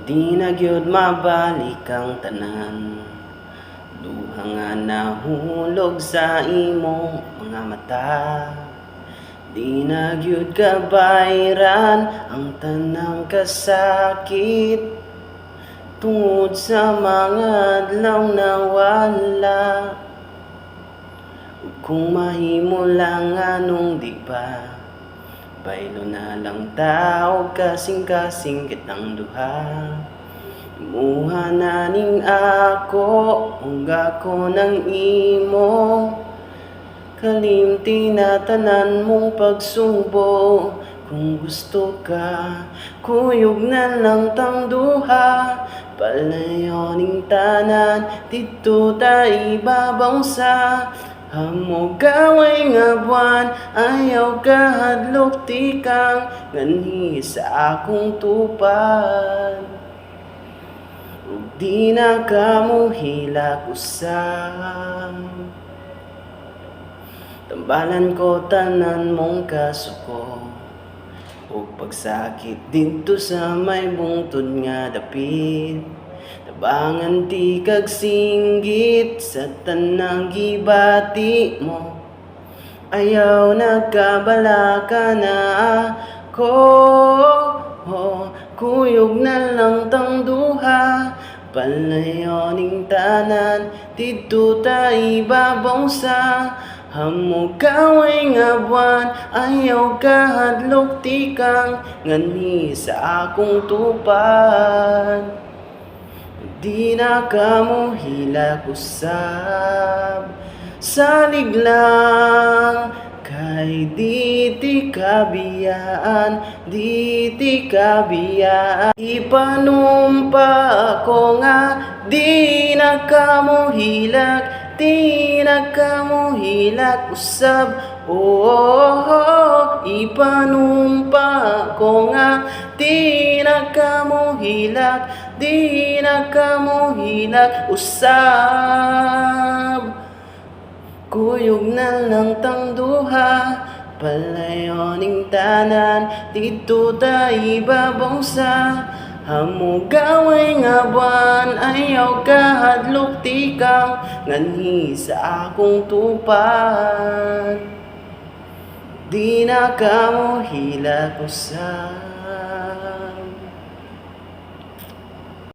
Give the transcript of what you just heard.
Di na gyud mabalik ang tanan, duha nga nahulog sa imong mga mata. Di na gyud kabayran ang tanang kasakit, tungod sa mga adlaw na wala. Ug kung mahimo lang anong di ba, baylo na lang tao kasing-kasing kitang duha. Imuha na ning ako, ug ako ng imo, kalimti na tanan mong pagsubo. Kung gusto ka, kuyog na lang tang duha, palayo ning tanan, dito ta ibabaw sa hamog gaway nga buwan. Ayaw ka hadlok tikang nganhi sa akong tupad, ug di na kamo hilak usab. Tambalan ko tanan mong kasuko, ug pagsakit dito sa may bungtod nga dapit. Tabangan ti kag singgit sa tanang gibati mo, ayaw nagkabala ka na ako. Kuyog na lang tang duha, palayo ning tanan, dito ta ibabaw sa hamog gaway nga buwan. Ayaw ka hadlok tikang nganhi sa akong tupad, di na kamo hilak usab. Salig lang kay di ti kabiyaan, di ti kabiyaan. Ipanumpa ko nga di na kamo hilak, di na kamo hilak usab. Ipanumpa ko nga di na kamo hilak, di na kamo hilak usab. Kuyog na lang tang duha, palayo ning tanan, dito ta ibabaw sa hamog gaway nga buwan. Ayaw ka hadlok tikaw nganhi sa akong tupad, di na kamo hilak usab.